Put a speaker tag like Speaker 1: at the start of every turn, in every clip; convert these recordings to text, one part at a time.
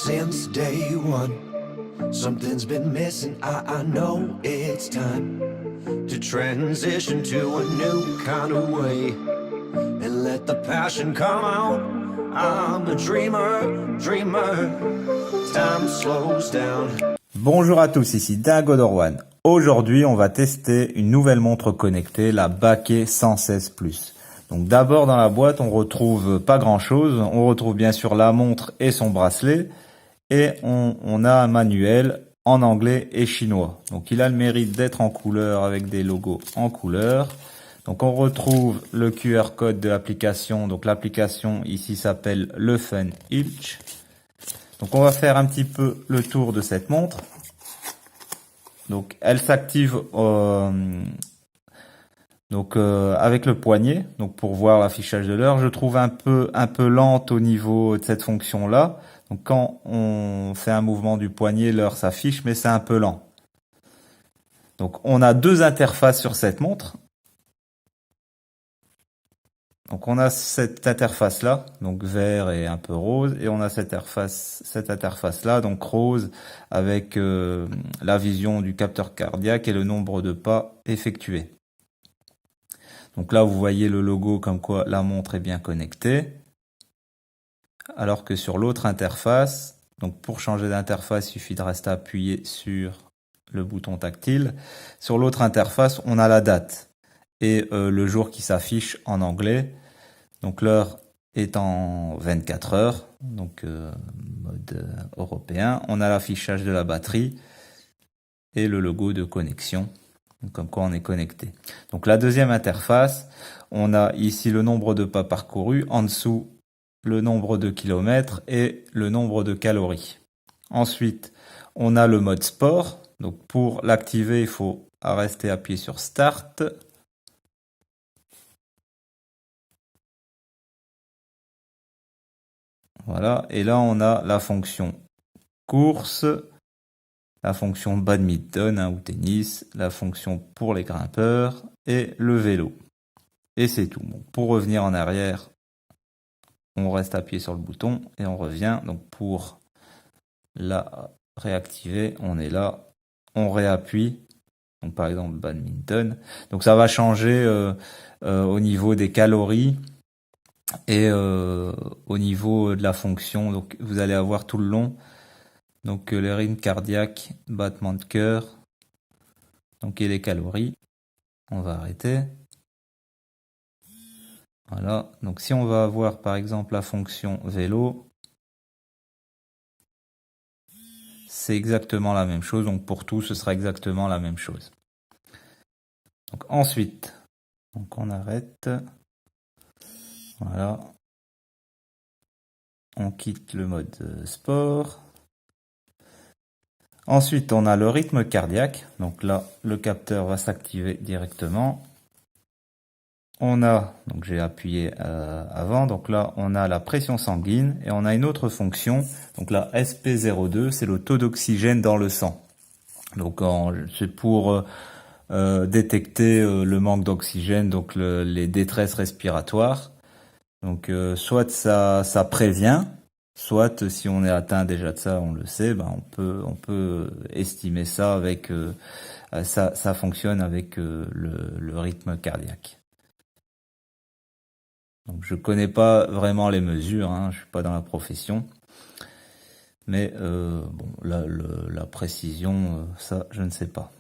Speaker 1: since day one. Something's been missing, I know it's time to transition to a new kind of way and let the passion come out. I'm a dreamer, dreamer. Time slows down.
Speaker 2: Bonjour à tous, ici Dingodor1. Aujourd'hui, on va tester une nouvelle montre connectée, la Baquet 116 Plus. Donc d'abord dans la boîte, on retrouve pas grand chose. On retrouve bien sûr la montre et son bracelet. Et on a un manuel en anglais et chinois. Donc il a le mérite d'être en couleur avec des logos en couleur. Donc on retrouve le QR code de l'application. Donc l'application ici s'appelle Le Fun Ilch. Donc on va faire un petit peu le tour de cette montre. Donc elle s'active avec le poignet, donc pour voir l'affichage de l'heure. Je trouve un peu lente au niveau de cette fonction là. Donc quand on fait un mouvement du poignet, l'heure s'affiche, mais c'est un peu lent. Donc on a deux interfaces sur cette montre. Donc on a cette interface là, donc vert et un peu rose, et on a cette interface là, donc rose, avec la vision du capteur cardiaque et le nombre de pas effectués. Donc là vous voyez le logo comme quoi la montre est bien connectée. Alors que sur l'autre interface, donc pour changer d'interface, il suffit de rester appuyé sur le bouton tactile. Sur l'autre interface, on a la date et le jour qui s'affiche en anglais. Donc l'heure est en 24 heures, donc mode européen. On a l'affichage de la batterie et le logo de connexion, comme quoi on est connecté. Donc la deuxième interface, on a ici le nombre de pas parcourus, en dessous le nombre de kilomètres et le nombre de calories. Ensuite, on a le mode sport. Donc pour l'activer, il faut rester appuyé sur Start. Voilà, et là on a la fonction course, la fonction badminton ou tennis, la fonction pour les grimpeurs et le vélo. Et c'est tout. Bon, pour revenir en arrière, on reste appuyé sur le bouton et on revient. Donc pour la réactiver, on est là, on réappuie. Donc par exemple badminton. Donc ça va changer au niveau des calories et au niveau de la fonction. Donc vous allez avoir tout le long. Donc les rythmes cardiaques, battement de cœur. Donc et les calories. On va arrêter. Voilà, donc si on va avoir par exemple la fonction vélo, c'est exactement la même chose, donc pour tout ce sera exactement la même chose. Donc ensuite, donc on arrête, voilà, on quitte le mode sport. Ensuite on a le rythme cardiaque, donc là le capteur va s'activer directement. On a, donc j'ai appuyé avant, donc là on a la pression sanguine et on a une autre fonction, donc la SP02, c'est le taux d'oxygène dans le sang. Donc c'est pour détecter le manque d'oxygène, donc les détresses respiratoires. Donc soit ça prévient, soit si on est atteint déjà de ça, on le sait, ben on peut estimer ça avec ça fonctionne avec le rythme cardiaque. Donc je connais pas vraiment les mesures, hein, je suis pas dans la profession, mais bon la précision, ça je ne sais pas.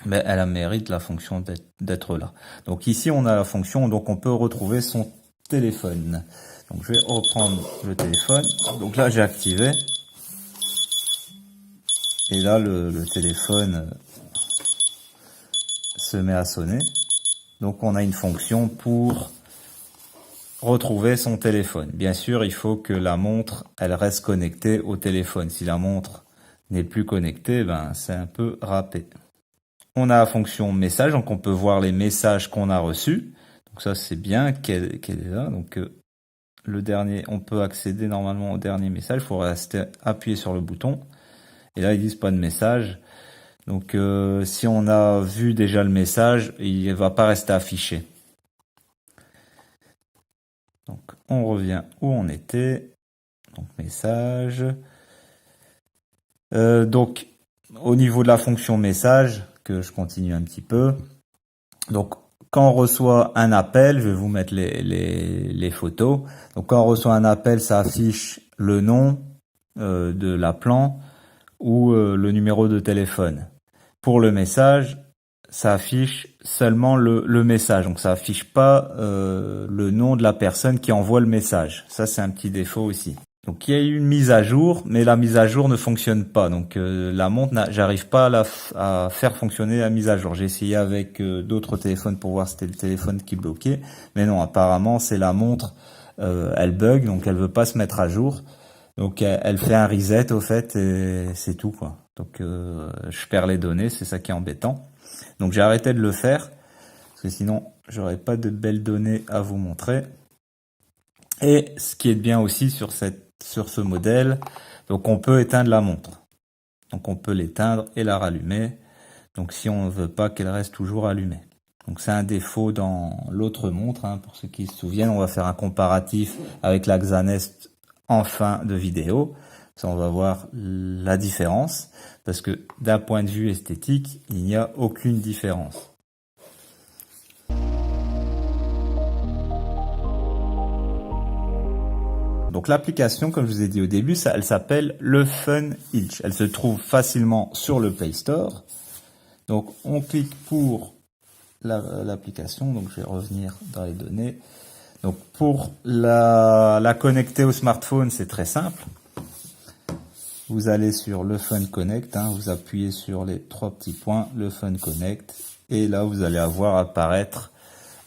Speaker 2: Mais elle a mérite la fonction d'être là. Donc ici on a la fonction, donc on peut retrouver son téléphone. Donc je vais reprendre le téléphone. Donc là j'ai activé. Et là le téléphone se met à sonner. Donc on a une fonction pour retrouver son téléphone. Bien sûr, il faut que la montre, elle reste connectée au téléphone. Si la montre n'est plus connectée, ben c'est un peu râpé. On a la fonction message, donc on peut voir les messages qu'on a reçus. Donc ça c'est bien qu'elle est là. Donc le dernier, on peut accéder normalement au dernier message. Il faut rester appuyé sur le bouton. Et là ils disent pas de message. Donc si on a vu déjà le message, il ne va pas rester affiché. Donc on revient où on était. Donc message. Donc au niveau de la fonction message, que je continue un petit peu. Donc quand on reçoit un appel, je vais vous mettre les photos. Donc quand on reçoit un appel, ça affiche le nom de l'appelant ou le numéro de téléphone. Pour le message, ça affiche seulement le message. Donc ça affiche pas le nom de la personne qui envoie le message. Ça, c'est un petit défaut aussi. Donc il y a eu une mise à jour, mais la mise à jour ne fonctionne pas. Donc la montre, j'arrive pas à faire fonctionner la mise à jour. J'ai essayé avec d'autres téléphones pour voir si c'était le téléphone qui bloquait, mais non, apparemment c'est la montre, elle bug, donc elle veut pas se mettre à jour. Donc elle fait un reset au fait et c'est tout quoi. Donc je perds les données, c'est ça qui est embêtant. Donc j'ai arrêté de le faire parce que sinon j'aurais pas de belles données à vous montrer. Et ce qui est bien aussi sur ce modèle, donc on peut éteindre la montre. Donc on peut l'éteindre et la rallumer. Donc si on ne veut pas qu'elle reste toujours allumée. Donc c'est un défaut dans l'autre montre, hein, pour ceux qui se souviennent, on va faire un comparatif avec la Xanest en fin de vidéo. Ça, on va voir la différence, parce que d'un point de vue esthétique, il n'y a aucune différence. Donc l'application, comme je vous ai dit au début, elle s'appelle le Fun Hitch. Elle se trouve facilement sur le Play Store. Donc on clique pour l'application. Donc je vais revenir dans les données. Donc pour la connecter au smartphone, c'est très simple. Vous allez sur le Fun Connect, hein, vous appuyez sur les trois petits points, le Fun Connect, et là vous allez avoir apparaître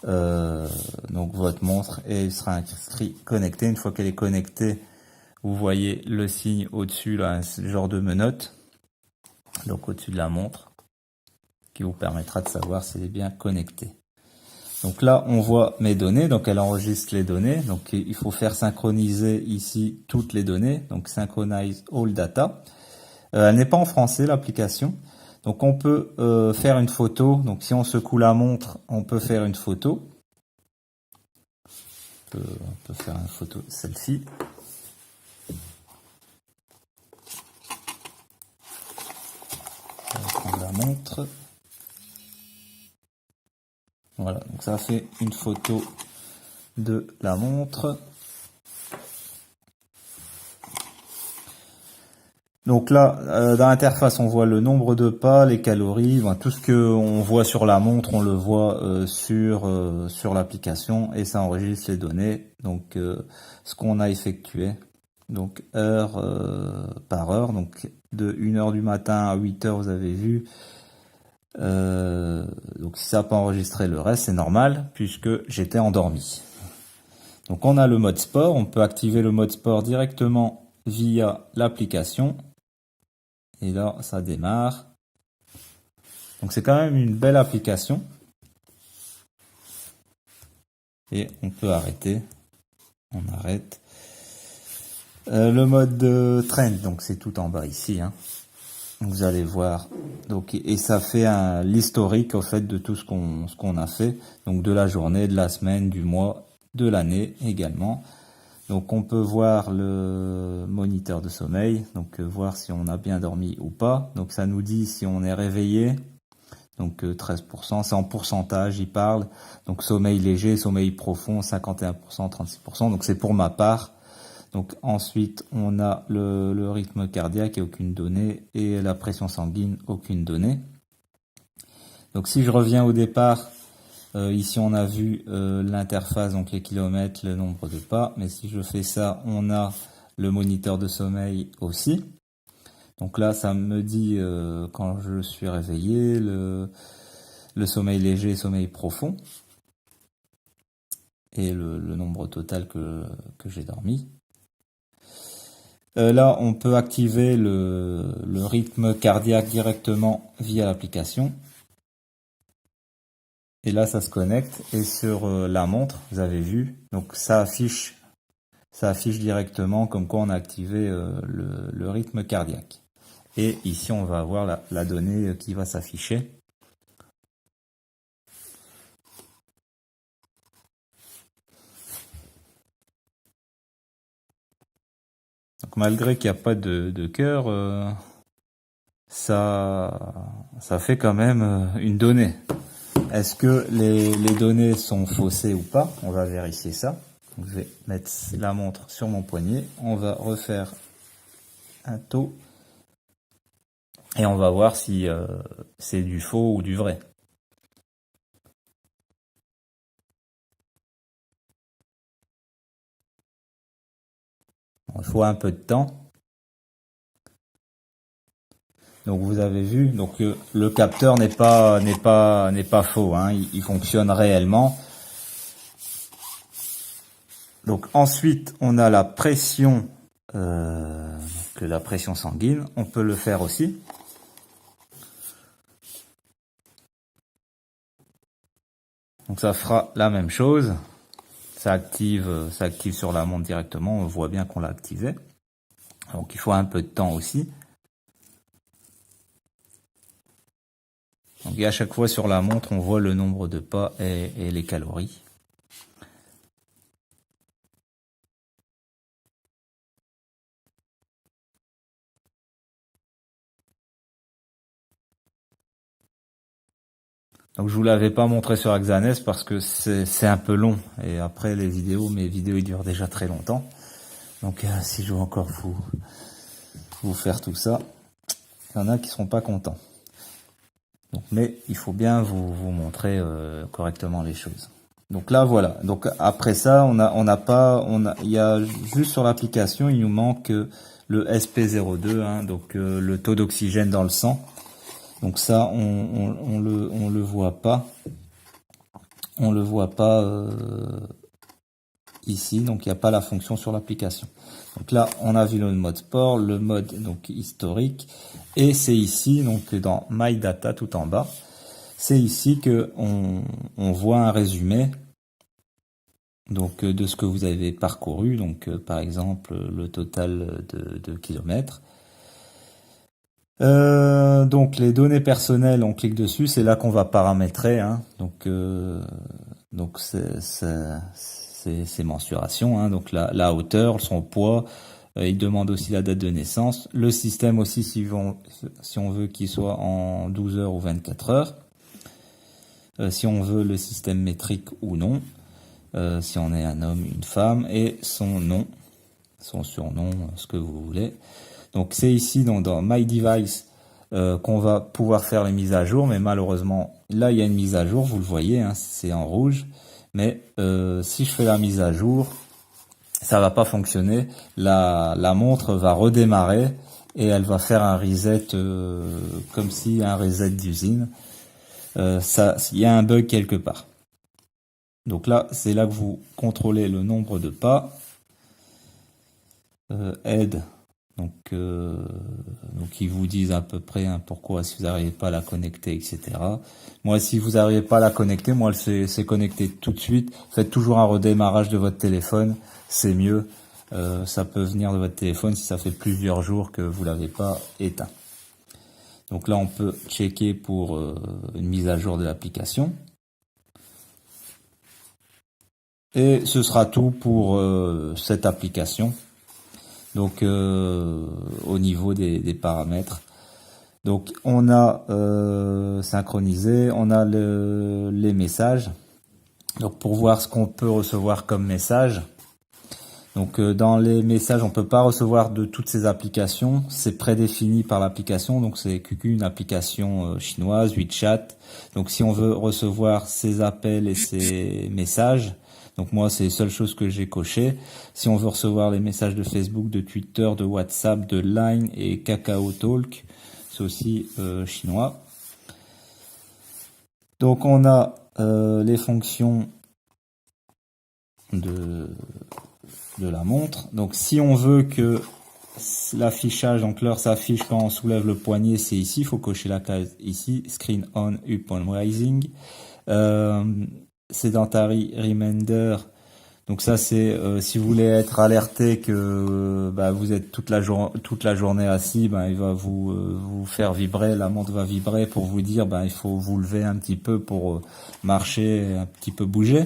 Speaker 2: donc votre montre et il sera inscrit connecté. Une fois qu'elle est connectée, vous voyez le signe au-dessus, là, un genre de menotte, donc au-dessus de la montre, qui vous permettra de savoir si elle est bien connectée. Donc là, on voit mes données, donc elle enregistre les données. Donc il faut faire synchroniser ici toutes les données, donc Synchronize All Data. Elle n'est pas en français, l'application. Donc on peut faire une photo. Donc si on secoue la montre, on peut faire une photo. On peut faire une photo selfie. On va prendre la montre. Voilà, donc ça fait une photo de la montre. Donc là, dans l'interface, on voit le nombre de pas, les calories, tout ce que on voit sur la montre, on le voit sur l'application et ça enregistre les données. Donc ce qu'on a effectué, donc heure par heure, donc de 1h du matin à 8h, vous avez vu. Donc si ça n'a pas enregistré le reste, c'est normal puisque j'étais endormi. Donc on a le mode sport, on peut activer le mode sport directement via l'application. Et là, ça démarre. Donc c'est quand même une belle application. Et on peut arrêter. On arrête. Le mode trend, donc c'est tout en bas ici, hein. Vous allez voir. Donc, et ça fait l'historique au fait de tout ce qu'on a fait. Donc de la journée, de la semaine, du mois, de l'année également. Donc on peut voir le moniteur de sommeil, donc voir si on a bien dormi ou pas. Donc ça nous dit si on est réveillé, donc 13%, c'est en pourcentage, il parle. Donc sommeil léger, sommeil profond, 51%, 36%, donc c'est pour ma part. Donc ensuite on a le rythme cardiaque et aucune donnée, et la pression sanguine, aucune donnée. Donc si je reviens au départ, ici on a vu l'interface, donc les kilomètres, le nombre de pas, mais si je fais ça, on a le moniteur de sommeil aussi. Donc là ça me dit quand je suis réveillé, le sommeil léger, sommeil profond, et le nombre total que j'ai dormi. Là on peut activer le rythme cardiaque directement via l'application. Et là, ça se connecte et sur la montre, vous avez vu, donc ça affiche directement comme quoi on a activé le rythme cardiaque. Et ici, on va avoir la donnée qui va s'afficher. Donc malgré qu'il n'y a pas de cœur, ça fait quand même une donnée. Est-ce que les données sont faussées ou pas? On va vérifier ça. Donc, je vais mettre la montre sur mon poignet. On va refaire un taux. Et on va voir si c'est du faux ou du vrai. Bon, il faut un peu de temps. Donc vous avez vu, donc le capteur n'est pas faux, hein, il fonctionne réellement. Donc ensuite on a la pression, la pression sanguine, on peut le faire aussi. Donc ça fera la même chose, ça active sur la montre directement, on voit bien qu'on l'a activé. Donc il faut un peu de temps aussi. Donc, et à chaque fois sur la montre, on voit le nombre de pas et les calories. Donc je vous l'avais pas montré sur Axanes parce que c'est un peu long. Et après mes vidéos ils durent déjà très longtemps. Donc si je veux encore vous faire tout ça, il y en a qui seront pas contents. Donc, mais il faut bien vous montrer correctement les choses. Donc là voilà. Donc après ça, il y a juste sur l'application, il nous manque le SP02, hein, donc le taux d'oxygène dans le sang. Donc ça, on le voit pas. On le voit pas ici, donc il n'y a pas la fonction sur l'application. Donc là, on a vu le mode sport, le mode donc historique, et c'est ici, donc dans My Data tout en bas, c'est ici que on voit un résumé donc de ce que vous avez parcouru, donc par exemple le total de kilomètres. Donc les données personnelles, on clique dessus, c'est là qu'on va paramétrer, hein. Donc c'est mensuration, hein. Donc la hauteur, son poids, il demande aussi la date de naissance, le système aussi si on veut qu'il soit en 12 heures ou 24 heures, si on veut le système métrique ou non, si on est un homme, une femme, et son nom, son surnom, ce que vous voulez. Donc c'est ici dans My Device qu'on va pouvoir faire les mises à jour, mais malheureusement là il y a une mise à jour, vous le voyez, hein, c'est en rouge, mais si je fais la mise à jour, ça va pas fonctionner, la montre va redémarrer et elle va faire un reset comme si un reset d'usine. Il y a un bug quelque part. Donc là c'est là que vous contrôlez le nombre de pas, aide. Donc ils vous disent à peu près pourquoi si vous n'arrivez pas à la connecter, etc. Moi, si vous n'arrivez pas à la connecter, moi, c'est connecté tout de suite. Faites toujours un redémarrage de votre téléphone, c'est mieux. Ça peut venir de votre téléphone si ça fait plusieurs jours que vous l'avez pas éteint. Donc là, on peut checker pour une mise à jour de l'application. Et ce sera tout pour cette application. Donc au niveau des paramètres. Donc on a synchronisé, on a les messages. Donc pour voir ce qu'on peut recevoir comme message. Donc dans les messages, on peut pas recevoir de toutes ces applications, c'est prédéfini par l'application. Donc c'est QQ, une application chinoise, WeChat. Donc si on veut recevoir ces appels et ces messages, donc moi, c'est les seules choses que j'ai cochées. Si on veut recevoir les messages de Facebook, de Twitter, de WhatsApp, de Line et Kakao Talk, c'est aussi chinois. Donc on a les fonctions de la montre. Donc si on veut que l'affichage, donc l'heure s'affiche quand on soulève le poignet, c'est ici. Il faut cocher la case ici. Screen on upon rising. Sedentary Reminder, donc ça c'est si vous voulez être alerté que vous êtes toute la journée assis, il va vous faire vibrer, la montre va vibrer pour vous dire il faut vous lever un petit peu pour marcher, un petit peu bouger.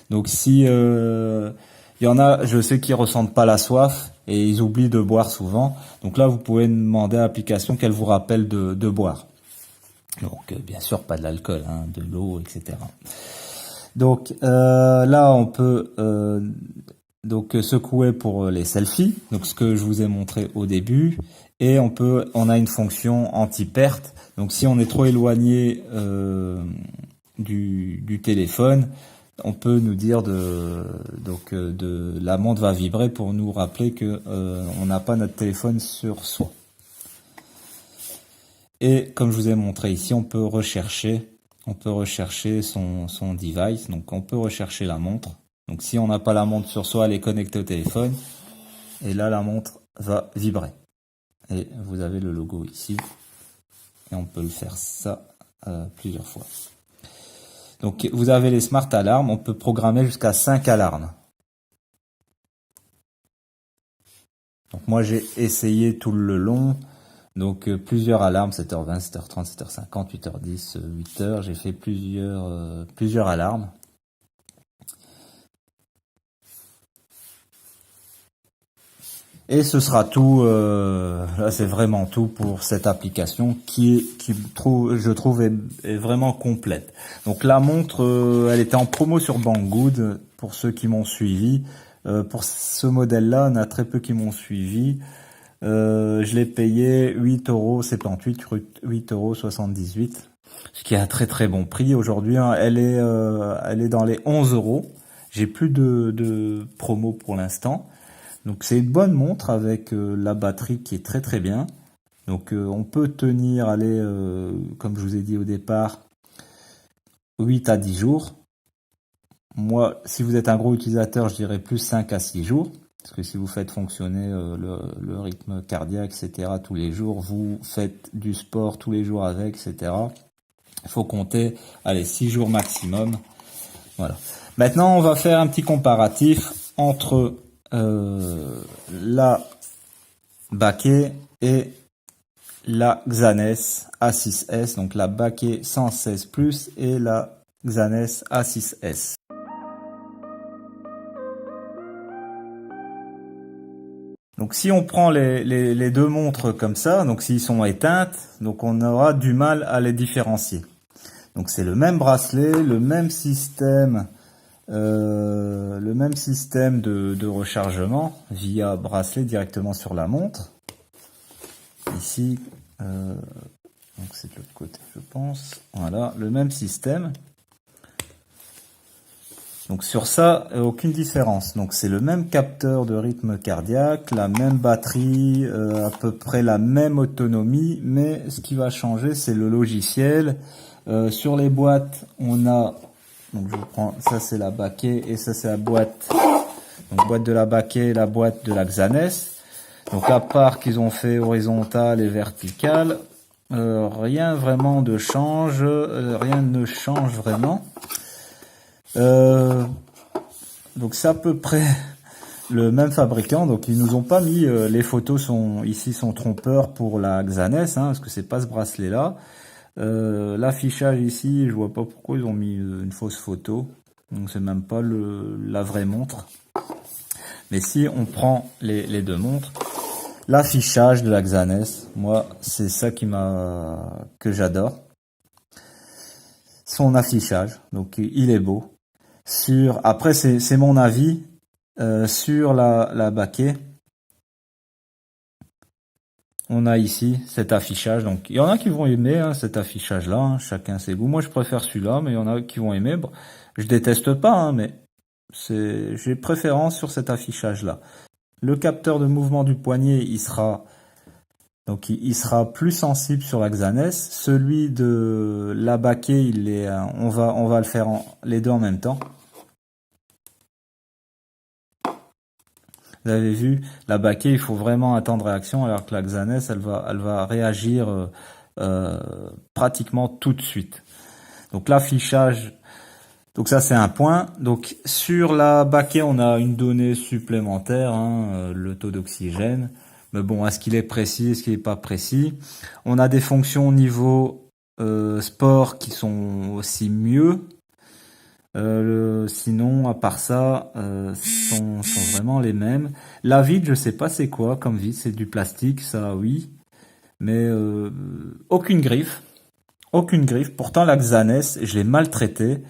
Speaker 2: Donc si Il y en a, je sais qu'ils ressentent pas la soif et ils oublient de boire souvent. Donc là, vous pouvez demander à l'application qu'elle vous rappelle de boire. Donc bien sûr pas de l'alcool, hein, de l'eau, etc. Donc là, on peut donc secouer pour les selfies. Donc ce que je vous ai montré au début. Et on a une fonction anti-perte. Donc si on est trop éloigné du téléphone, on peut nous dire la montre va vibrer pour nous rappeler que on n'a pas notre téléphone sur soi. Et comme je vous ai montré ici, on peut rechercher son device. Donc on peut rechercher la montre. Donc si on n'a pas la montre sur soi, elle est connectée au téléphone. Et là, la montre va vibrer. Et vous avez le logo ici. Et on peut le faire ça plusieurs fois. Donc vous avez les smart alarmes. On peut programmer jusqu'à 5 alarmes. Donc moi j'ai essayé tout le long. Donc plusieurs alarmes, 7h20, 7h30, 7h50, 8h10, 8h. J'ai fait plusieurs alarmes. Et ce sera tout, là c'est vraiment tout pour cette application je trouve est vraiment complète. Donc la montre, elle était en promo sur Banggood pour ceux qui m'ont suivi. Pour ce modèle-là, on a très peu qui m'ont suivi. Je l'ai payé 8,78 €, 8,78 €, ce qui est un très très bon prix. Aujourd'hui, hein, elle est dans les 11 €. J'ai plus de promo pour l'instant. Donc c'est une bonne montre avec la batterie qui est très très bien. Donc on peut tenir, comme je vous ai dit au départ, 8 à 10 jours. Moi, si vous êtes un gros utilisateur, je dirais plus 5 à 6 jours. Parce que si vous faites fonctionner le rythme cardiaque, etc. tous les jours, vous faites du sport tous les jours avec, etc. Il faut compter, 6 jours maximum. Voilà. Maintenant, on va faire un petit comparatif entre la Baquet et la Xanes A6S, donc la Baquet 116 Plus et la Xanes A6S. Donc si on prend les deux montres comme ça, donc s'ils sont éteintes, donc on aura du mal à les différencier. Donc c'est le même bracelet, le même système de rechargement via bracelet directement sur la montre. Ici, donc c'est de l'autre côté, je pense. Voilà, le même système. Donc sur ça, aucune différence. Donc c'est le même capteur de rythme cardiaque, la même batterie, à peu près la même autonomie, mais ce qui va changer, c'est le logiciel. Sur les boîtes, on a, donc je prends, ça c'est la Baquet et ça c'est la boîte, donc boîte de la Baquet et la boîte de la Xanes. Donc à part qu'ils ont fait horizontal et vertical, rien vraiment de change, rien ne change vraiment. Donc c'est à peu près le même fabricant. Donc ils nous ont pas mis, les photos sont trompeurs pour la Xanes, hein, parce que c'est pas ce bracelet là. L'affichage ici, je vois pas pourquoi ils ont mis une fausse photo. Donc c'est même pas la vraie montre. Mais si on prend les deux montres, l'affichage de la Xanes, moi c'est ça que j'adore. Son affichage, donc il est beau. Après c'est mon avis sur la Baquet. On a ici cet affichage, donc il y en a qui vont aimer cet affichage-là, hein, chacun ses goûts. Moi je préfère celui-là, mais il y en a qui vont aimer. Bon, je déteste pas, hein, mais j'ai préférence sur cet affichage-là. Le capteur de mouvement du poignet, il sera plus sensible sur la Xanes. Celui de la Baquet, on va le faire les deux en même temps. Vous avez vu, la Baquet, il faut vraiment attendre réaction, alors que la Xanes, elle va réagir pratiquement tout de suite. Donc l'affichage, donc ça c'est un point. Donc sur la Baquet, on a une donnée supplémentaire, hein, le taux d'oxygène. Mais bon, est-ce qu'il est précis, est-ce qu'il n'est pas précis? On a des fonctions au niveau sport qui sont aussi mieux. Sinon, à part ça, sont vraiment les mêmes. La vitre, je sais pas c'est quoi comme vitre, c'est du plastique, ça oui, mais aucune griffe, aucune griffe. Pourtant la Xanès, je l'ai maltraité,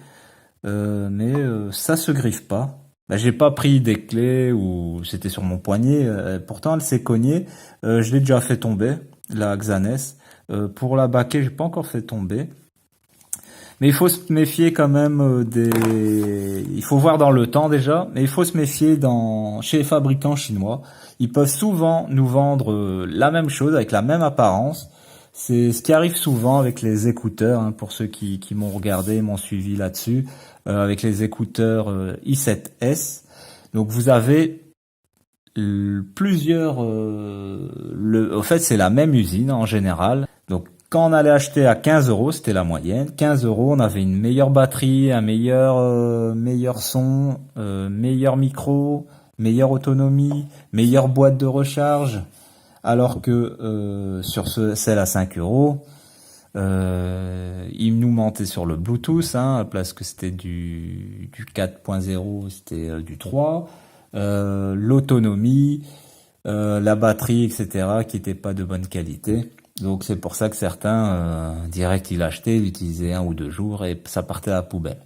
Speaker 2: mais ça se griffe pas. Bah, j'ai pas pris des clés ou c'était sur mon poignet. Pourtant elle s'est cognée. Je l'ai déjà fait tomber, la Xanès. Pour la baquet, j'ai pas encore fait tomber. Mais il faut se méfier quand même il faut voir dans le temps déjà, mais il faut se méfier chez les fabricants chinois. Ils peuvent souvent nous vendre la même chose avec la même apparence. C'est ce qui arrive souvent avec les écouteurs, hein, pour ceux qui m'ont regardé, m'ont suivi là-dessus, avec les écouteurs i7S. Donc vous avez plusieurs... au fait, c'est la même usine en général. Donc quand on allait acheter à 15 euros, c'était la moyenne. 15 euros, on avait une meilleure batterie, un meilleur son, meilleur micro, meilleure autonomie, meilleure boîte de recharge. Alors que sur celle à 5 euros, il nous mentait sur le Bluetooth, hein, à la place que c'était du 4.0, c'était du 3. L'autonomie, la batterie, etc., qui n'était pas de bonne qualité. Donc c'est pour ça que certains, direct ils l'achetaient, l'utilisaient 1 ou 2 jours et ça partait à la poubelle.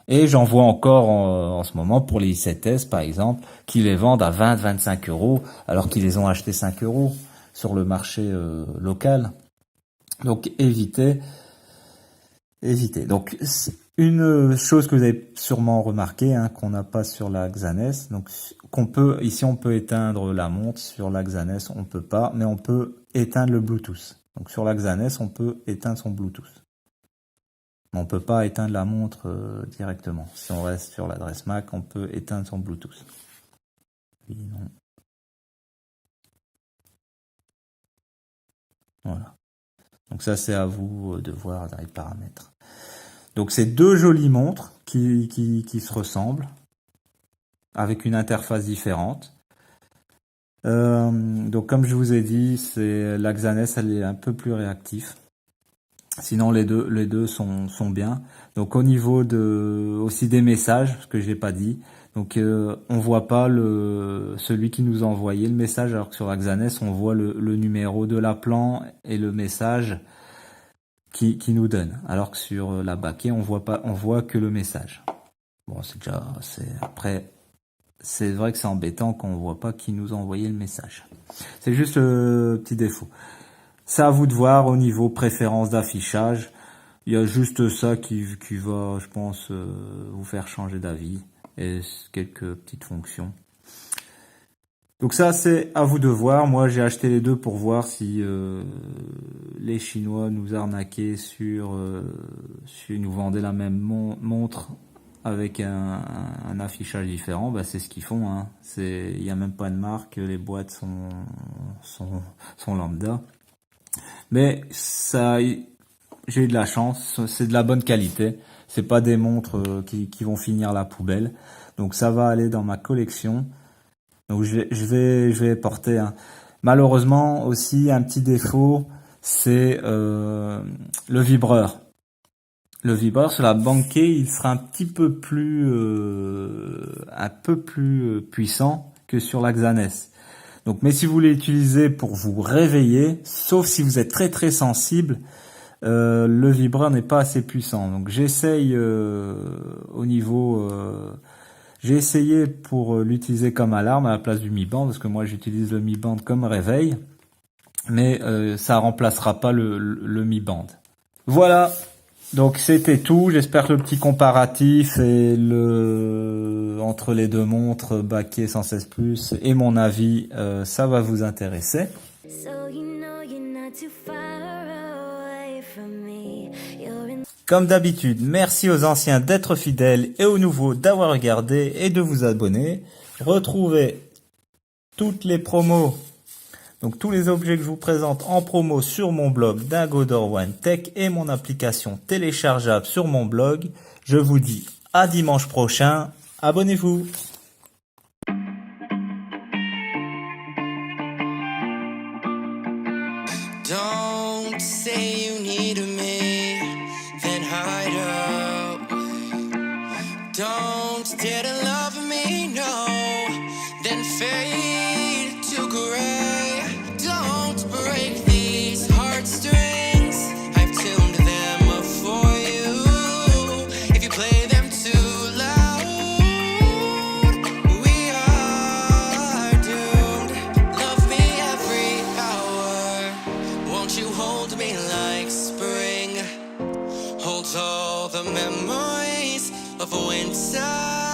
Speaker 2: Et j'en vois encore en ce moment pour les i7S par exemple, qui les vendent à 20-25 euros alors qu'ils les ont achetés 5 euros sur le marché local. Donc évitez. Donc une chose que vous avez sûrement remarqué, hein, qu'on n'a pas sur la Xanès, donc ici on peut éteindre la montre, sur la Xanès on peut pas, mais on peut éteindre le Bluetooth. Donc sur la Xanès on peut éteindre son Bluetooth. Mais on peut pas éteindre la montre directement. Si on reste sur l'adresse MAC, on peut éteindre son Bluetooth. Oui, non. Voilà. Donc ça c'est à vous de voir dans les paramètres. Donc c'est 2 jolies montres qui se ressemblent, avec une interface différente. Donc comme je vous ai dit, la Xanès, elle est un peu plus réactive. Sinon les deux sont bien. Donc au niveau aussi des messages, ce que j'ai pas dit. Donc on voit pas celui qui nous a envoyé le message, alors que sur la Xanès on voit le numéro de l'appelant et le message qui nous donne. Alors que sur la baquet on voit que le message. Bon, après, c'est vrai que c'est embêtant qu'on voit pas qui nous a envoyé le message. C'est juste le petit défaut. C'est à vous de voir au niveau préférence d'affichage. Il y a juste ça qui va, je pense, vous faire changer d'avis. Et quelques petites fonctions. Donc ça, c'est à vous de voir. Moi, j'ai acheté les deux pour voir si les Chinois nous arnaquaient si nous vendaient la même montre avec un affichage différent. Bah, c'est ce qu'ils font, hein. Il n'y a même pas de marque, les boîtes sont lambda. Mais ça, j'ai eu de la chance, c'est de la bonne qualité. C'est pas des montres qui vont finir la poubelle. Donc ça va aller dans ma collection. Donc je vais porter. Hein. Malheureusement aussi un petit défaut, c'est le vibreur. Le vibreur sur la banquet, il sera un peu plus puissant que sur la Xanès. Donc, mais si vous l'utilisez pour vous réveiller, sauf si vous êtes très très sensible, le vibreur n'est pas assez puissant. Donc j'essaye j'ai essayé pour l'utiliser comme alarme à la place du Mi Band, parce que moi j'utilise le Mi Band comme réveil, mais ça remplacera pas le Mi Band. Voilà. Donc c'était tout, j'espère que le petit comparatif et entre les deux montres Baquet 116 Plus et mon avis, ça va vous intéresser. Comme d'habitude, merci aux anciens d'être fidèles et aux nouveaux d'avoir regardé et de vous abonner. Retrouvez toutes les promos, donc tous les objets que je vous présente en promo sur mon blog Dingodor One Tech et mon application téléchargeable sur mon blog. Je vous dis à dimanche prochain. Abonnez-vous.
Speaker 1: Don't say you need me, then hide away.
Speaker 3: hold me like spring. Holds all the memories of winter.